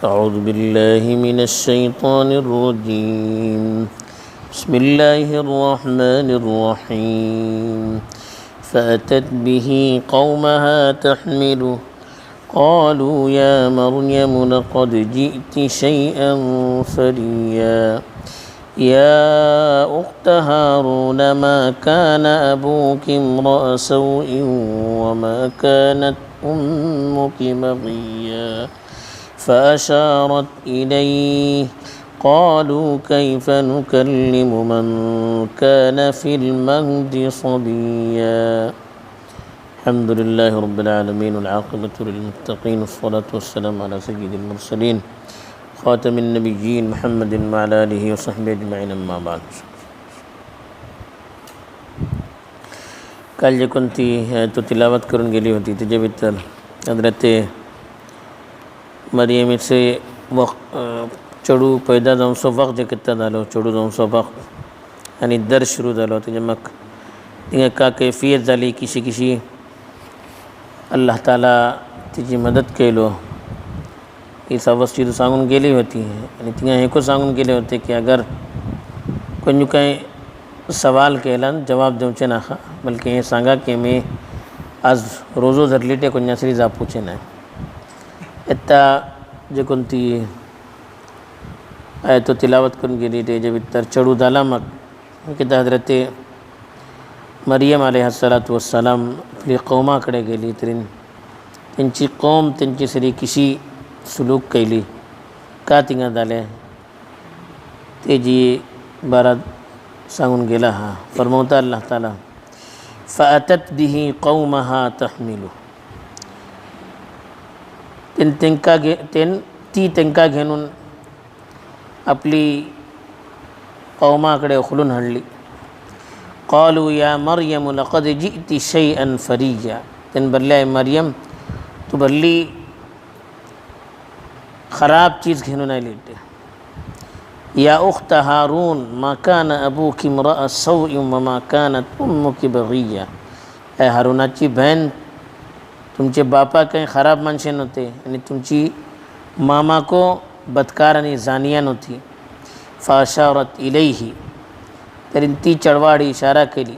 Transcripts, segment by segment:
أعوذ بالله من الشيطان الرجيم بسم الله الرحمن الرحيم فأتت به قومها تحمله قالوا يا مريم لقد جئت شيئا فريا يا أخت هارون ما كان أبوك امرأ سوء وما كانت أمك بغيا فأشارت إليه قالوا كيف نكلم من كان في المهد صبيا الحمد لله رب العالمين والعاقبة للمتقين والصلاة والسلام على سيد المرسلين خاتم النبيين محمد وعلى آله وصحبه أجمعين أما بعد. काल जे कोणती तो तिलावत करून गेली होती त्याच्याबद्दल हजरत मरियमीचे चेडू पैदा जावचो वक्त जे कितें जालो चेडू जावचो वक्त आनी दर सुरू जालो तेजे मग तिंगा का कैफियत जाली किशी अल्लाह ताला तिची मदत केलो ही सर्व चीज सांगून गेली होती आणि तिंगा हेको सांगून गेले होते की अगर कोणी काही सवाल केला जवाब देवचे नाका बल्कि हे सांगा की मी आज रोजो धरली ते कोणासरी जापूचे नाही आता जे कोणती तो तिलावत करून गेली तेजे भितर चेडू जाला मग कितें हजरत मरियम अलैहिस्सलातु वस्सलाम आपली कौमाकडे गेली तरी त्यांची कौम त्यांची सरी किशी सुलूक केली का तिंगा जालें तेजी बारात सांगून गेला हा फरमवता अल्लाह ताला फअतत बिही कौमहा तहमिलु ती तेंका घेऊन आपली कौमाकडे उखलून हाडली قالوا يا مريم لقد جئت شيئا فريا तेन बल्ले मरियम तू बल्ली ख़राब चीज़ घेऊन आयली या उख्त हारून मा कान अबूकी इम्रअ सौइन वमा कानत उम्मुकी बगिया ए हारूनाची बहन तुमचे बापा काही ख़राब माणसे नव्हते आणि तुमची मामा को बदकार आणि जानिया नव्हती फाशारत इलैही तरी ती चढवाडी इशारा केली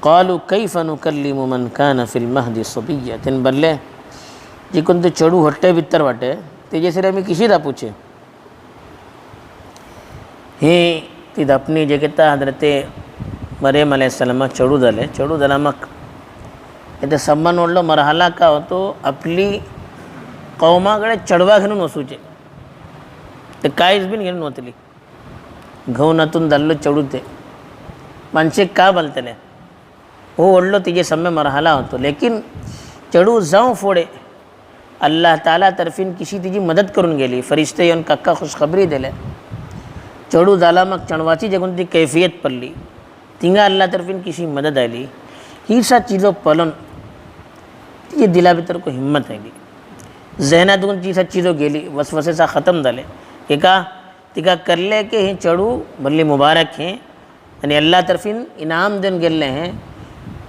قالوا كيف نكلم من كان في المهد صبيا तेन बल्ले जी कोणते चढू हट्टे भितर वाटे तेजेसरी आम्ही किशी दापूचे हे ती दापणी जे घेता हजरत मरियम अलैहिस्सलाम चढू झाला मग इथे सन्मान वाढलो मरहाला का होतो आपली कौमाकडे चढवा घेऊन वसूचे ते काहीच बी घेऊन वतली घऊनातून दाल्लो चढू ते माणसे का बोलतले हो ओढलो तिचे सम्य मरहाला होतो लेकिन चढू जाऊं फोडे अल्लाह ताला तर्फीन किशी तिची मदत करून गेली फरिश्ते येऊन कक्का खुशखबरी दिले चढू झाला मग चढवाची जे कोणती कैफियत पडली तिंगा अल्लाह तर्फीन किशी मदत आली ही सा चीज़ों पलन तिचे दिला भितर को हिम्मत आयली जहनातून ती सा चीज़ों गेली वसवसे सा ख़त्म झाले हे का तिका करले के हे चढू भल्ली मुबारक हैं आणि अल्लाह तर्फीन इनाम देऊन गेले हैं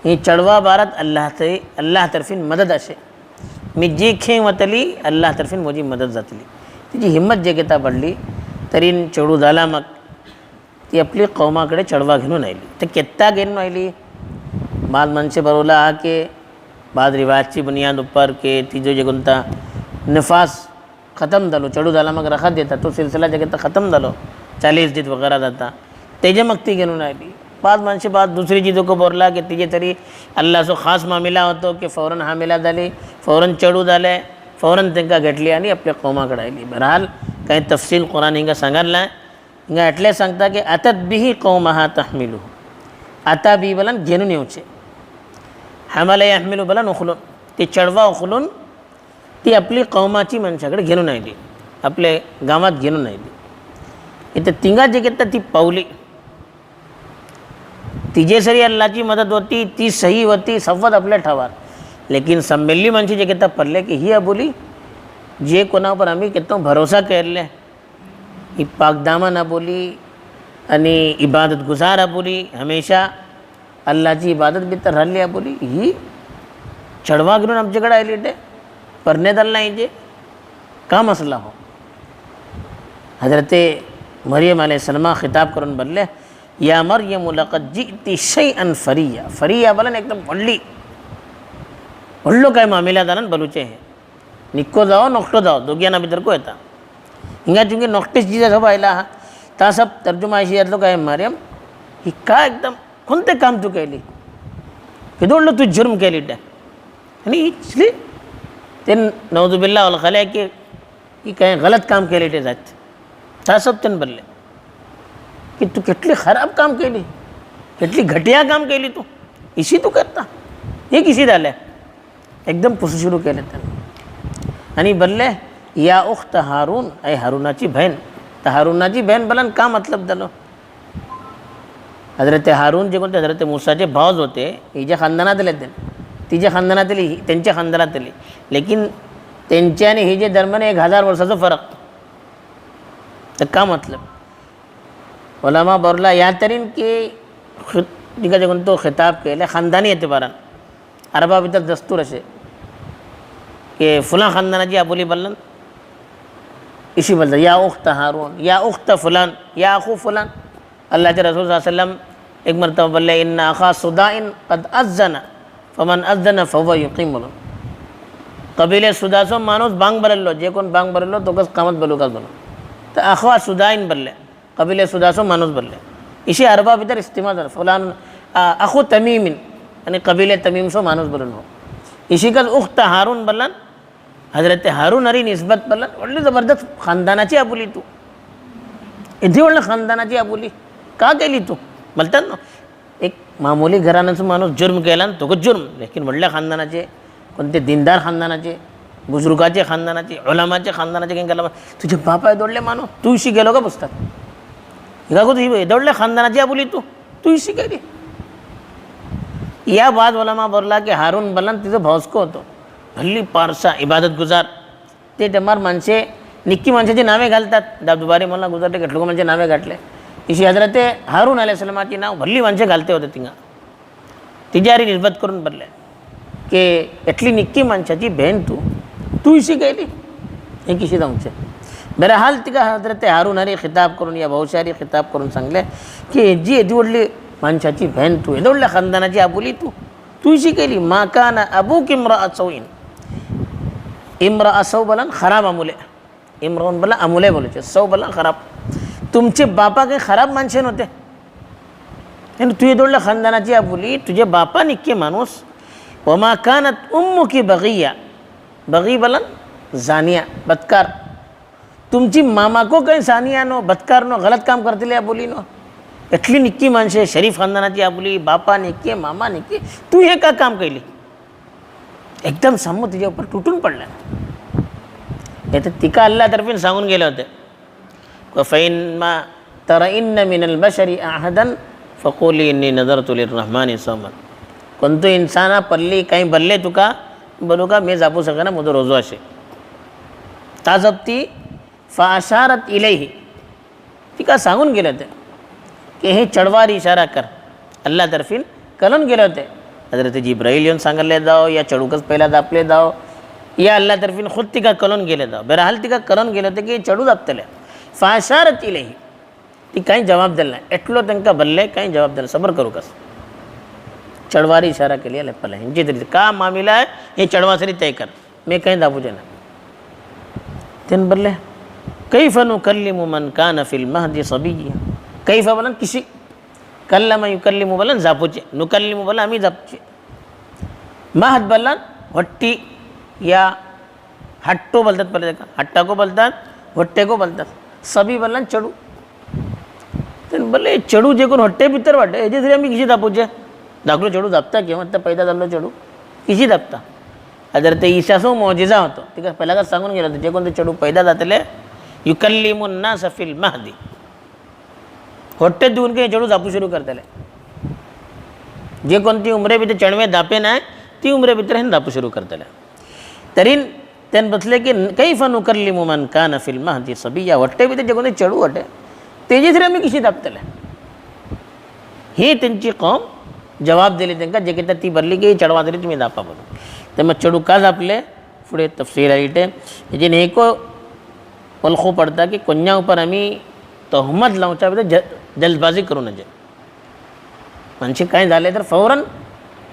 हे चढवा बारात अल्लाह तर्फीन मदत असे मी जी खे वतली अल्लाह तर्फीन मोजी मदत जातली तिची हिम्मत जे घेता पडली तरी चढू झाला मग ती आपली कौमाकडे चढवा घेऊन आयली ते केत्ता घेऊन आयली बाद मनसे बरोला हा के बाद रिवाजची बुनियाद ऊपर के तिजो जे कोणता नफास ख़त्म झालो चढू झाला मग रखा देता तो सिलसिला जे घेता ख़त्म झालो 40 दिन वगैरह जाता तेजे मग ती घेऊन आयली बाद मनसे बाद दुसरी चीज़ों को बोलला की तिजे तरी अल्लाह सो खास मामिला होतो की फौरन हामिला झाली फौरन चढू झाले फौरन तेंका घेतली आणि आपल्या कौमाकडे आयली बहरहाल काही तफसील कुरान हिंगा सांगारला हिंगा एटले सांगता की अतत बिही कौमहा तहमिलु आता बी बलन घेऊन येऊचे हमला यहमिलु बलन उखलून ती चढवा उखलून ती आपली कौमाची मनशाकडे घेऊन आयली आपल्या गावात घेऊन आयली इथे तिंगा जे घेतात ती पावली तिजे सरी अल्लाहची मदत होती ती सही होती सव्वत आपल्या ठावार लेकिन संमेली मनशी जे घेता पडले की ही बोली जे कोणावर आम्ही कितो भरोसा केले ही पाकदामा ना बोली आणि इबादत गुजार बोली हमेशा अल्लाहची इबादत भितर राहिली बोली ही चढवा घेऊन आमच्याकडे आयली ते परनेत आला नाही जे का मसला हो. हज़रत मरियम अलैहिस्सलाम खिताब करून बोलले या मरियम लक़द जि'ति शैअन फरिया. फरिया बोलन एकदम ಒಳ್ಳು काय मामिलादारन बलूचे है. निक्को जाओ नोकटो जाओ दोघियांना भितर को येता हिंगा चुंगी नोकटेच जिजा सब आयला हा ता सब तर्जुमा अशी यातलो काय मरियम ही का एकदम कोणते काम तू केली किदोडलं तू जुर्म केली ते आणि इचली ते नौजुबिल्ला वल खले की ही काय गलत काम केले ते जात ता सब तन बोलले की तू कितली खराब काम केली कितली घटिया काम केली तू इशी तू करता हे किसी झाले एकदम पुसू सुरू केले त्यांनी आणि बोलले या उख्त हारून ऐ हारूनाची बहन. तर हारूनाची बहन बोलन का मतलब झालं. हजरत हारून जे कोणते हजरत मूसाचे भावज होते हिच्या खानदानातले ते तिच्या खानदानातली त्यांच्या खानदानातली लेकिन त्यांच्या आणि हिजे दरम्यान 1000 वर्षाचा फरक. तर का मतलब उलमा बोलला या तरीन की तिका जे कोणतो खिताब केले खानदानी एतबारान अरबा भितर दस्तूर असे कि फुला खानदानाची आबोली बोलन इसी बोलता या उख्त हारून या उख्त फुलान या अखू फुलान. अल्लाहचे रसूल सल्लल्लाहु अलैहि वसल्लम एक मरतबा बोलले इन्ना अखा सुदाइन कद अज़्ज़ना फमन अज़्ज़ना फहुव युक़ीमुन. कबीले सुदासो माणूस बांग बरल्लो जे कोण बांग बरल्लो तो कस कामत बलूकाच बनो. तर अखवा सुदाइन बोलले कबीले सुदासो माणूस बोलले इसी अरबा भितर इस्तेमाल झाला. फुलान अखू तमीमिन आणि कबीले तमीम सो माणूस बोलून हो इसी कल उख्त हारून बोलन हजरत हारून हरी निस्बत बोलन ಒಳ್ಳೆ जबरदस्त खानदानाची आबुली तू इथे ಒಳ್ಳೆ खानदानाची आबुली का केली तू बोलतात ना. एक मामूली घराण्याचा माणूस जुर्म केला ना तो को जुर्म लेकिन वडल्या खानदानाचे कोणते दिनदार खानदानाचे बुजुर्गाचे खानदानाचे उलमाचे खानदानाचे काही केला तुझे बापा दौडले मानो तू इशी गेलो का पुस्तक हिगा को तुझी दौडल्या खानदानाची आबुली तू इशी केली. या बाद उलमा बोलला की हारून बलन तिथं भावसको होतो हल्ली पारसा इबादत गुजार ते टमार माणसे निक्की माणसाची नावे घालतात. दुबारी मला गुजारले घेतलो का म्हणजे नावे घातले इशी हजरत हारून अलैहिस्सलामाची नाव भल्ली माणसे घालते होते तिंगा तिजारी निस्बत करून बोलले की एटली निक्की माणसाची बहीण तू इशी गेली हे किशी जाऊचे. बहरहाल तिका हजरत हारून हरी खिताब करून या भाऊशारी खिताब करून सांगले की जी एदी वडली माणसाची बहन तू एवढल्या खानदानाची आबुली तू इशी केली. मा कान अबूक इम्रा सौइन इम्रा सौ बोलन खराब अमुले इम्रान बोला अमुले बोलायचे सौ बोला खराब तुमचे बापा काही खराब माणसे नव्हते आणि तू एवढल्या खानदानाची आबुली तुझे बापा निक्के माणूस वमा कानत उम्मु की बगिया बगी बोलन जानिया बदकार तुमची मामा को काही जानिया नो बदकार नो गलत काम करते आबुली नो एटली निक्की माणसे शरीफ खानदानाची आबुली बापा निक्के मामा निक्के तू हे का काम केली एकदम समूह तिच्या ऊपर तुटून पडला. हे तर तिका अल्लाहतर्फे सांगून गेले होते फैन मा तरइन्न मिनल बशरी अहदन फकुली इन्नी नज़रतु लिर्रहमानी सौमन. कोणतो इंसाना पल्ली काही बल्ले तुका बोलू का मी जापू सका ना मुदो रोजो असे ताजबती फाशारत इलेही तिका सांगून गेले होते की हे चढवार इशारा कर अल्लाह तर्फीन कलून गेले होते. हजरत जिब्राईल येऊन सांगले जाओ या चढूकच पहिला दापले जाओ या अल्लाह तर्फीन खुद तिका कलून गेले जाओ. बहरहाल तिका कलून गेले होते की चढू दापतले फाशारत इलेही ती काही जवाब दिला नाही एटलो त्यांना बल्ले काही जवाब दिला सबर करू कस चढवारी इशारा केली आहे पहिले ह्यांची तरी का मामिला आहे हे चढवासरी तय कर मी काही दाबूचे नाही. त्यानं बोलले कैफ नुकल्लिमु मन कान फिल महदी सबिय्या कैफ बोलन किसी कल्लम युकल्लिमु बोलन जापूचे नुकल्लिमु बोला आम्ही जापचे महद बोलन हट्टी या हट्टो बोलतात पहिले का हट्टा को बोलतात हट्टे को बोलतात सभी बोलन चढू त्यानं बोलले चढू जे कोण हट्टे भितर वाटते याचे तरी आम्ही किशी दापूचे दाखलो चढू दाबता किंवा तर पैदा झालो चढू किशी दाबता. जर ते ईसासो मौजिजा होतो ते पहिला का सांगून गेलं जे कोणते चढू पैदा जातले युकल्लिमुन नास फिल महदी ಹೊಟ್ಟೆ देऊन काही चढू जापू सुरू करतले जे कोणती उमरे भितर चढवे दापे नाही ती उमरे भितर हे दापू सुरू करतले. तरी त्यानं बसले की कैफ नुकल्लिमु मन कान फिल महदी सबिय्या ಹೊಟ್ಟೆ भितर जे कोणते चढू होते तेजे तरी आम्ही किशी दाबतले हे त्यांची कौम जवाब दिले त्यांना जे की ती भरली की चढवा तरी तुम्ही दापा बोलू. तर मग चढू का दापले पुढे तफसीर आहे इथे जे नेको वलखो पडता की कोण्या ऊपर आम्ही तहमत लावच्या बद्दल जल्दबाजी करू नये. म्हणजे काय झाले तर फौरन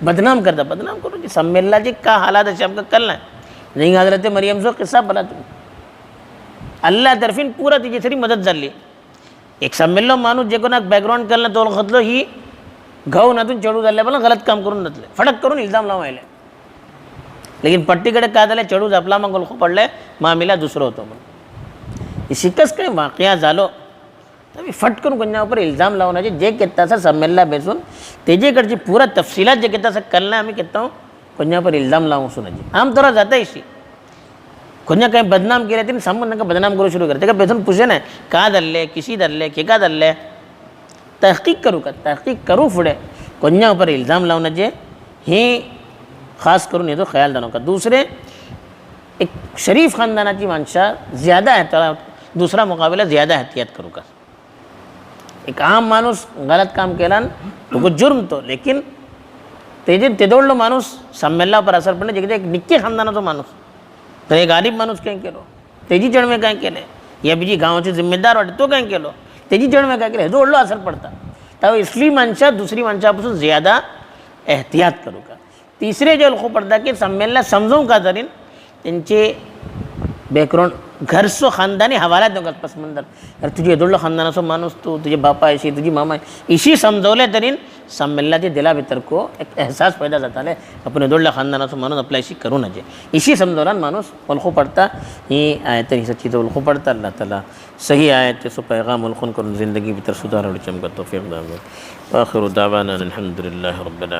बदनाम करता. बदनाम करू की सम्मेलनाची का हालात अशी आमकां कळना. नहीं हजरत मरियमचो किस्सा भला तुम्ही. अल्लाह तर्फीन पुरा तिची तरी मदत झाली. एक सम्मेलन माणूस जे कोणाक बॅकग्राऊंड केलं तो ओळखतलो ही घाव नातून चढू झाले पण गलत काम करून जातले फटक करून इल्जाम लावायले. लेकिन पट्टीकडे काय झालं चढू झपला मग ओळखू पडले मामिला दुसरं होतं म्हणून. शिकस काय वाकया झालो तर फट करून कोणावर इल्जाम लावण्याचे जे केत्ताचा संमेलला बेसून तेजेकडची पुरा तफसिलात जे केत्ताचा कळणं आम्ही केत्ता कोणावर इल्जाम लावून सुनायचे. आम तोरा जाता इशी कोण्या काही बदनाम केले तरी सामून नका बदनाम करू सुरू करते का बेसून पूछे नाही का धरले किसी धरले के का धरले तहकीक करू का तहकीक करू पुढे कोणावर इल्जाम लावण्याचे हे खास करून येतो ख्याल दानो का. दूसरे एक शरीफ खानदानाची माणसा ज़्यादा आहे त्याला दुसरा मुकाबला ज़्यादा एहतियात करू का. एक आम माणूस गलत काम केला तो जुर्म तो लेकिन तेदोडलो माणूस संमेलनावर असर पडले जे एक निक्के खानदानाचो माणूस तर एक गरीब माणूस काय केलो तेजी जन्मे काय केले या बीजी गावाचे जिम्मेदार वाटते तो काय केलो तेजी जन्मे काय केले जोडलो असर पडता. तर इसली माणसा दुसरी माणसापासून ज़्यादा एहतियात करू का. तिसरे जे लोक पडता की संमेलनात समजून का तरी त्यांचे बॅकग्राऊंड घरसो खानदानी हवाला देऊ का पसमंदर अरे तुझे एदोडलो खानदानाचो माणूस तू तुझे बापा अशी तुझी मामा इशी समजवले तरी संमेलनाचे दिला भितर को एक एहसास पैदा जाताले आपण एदोडल्या खानदानाचो माणूस आपल्याशी करू नये. इशी समजवला माणूस ओळखू पडता ही आयत ही सच्ची तो ओळखू पडता. अल्लाह ताला सही आयत सो पैगाम ओळखून करून जिंदगी भितर सुधार चमकतो. आखिर दावाना अल्हम्दुलिल्लाह रब्बिल आलमीन.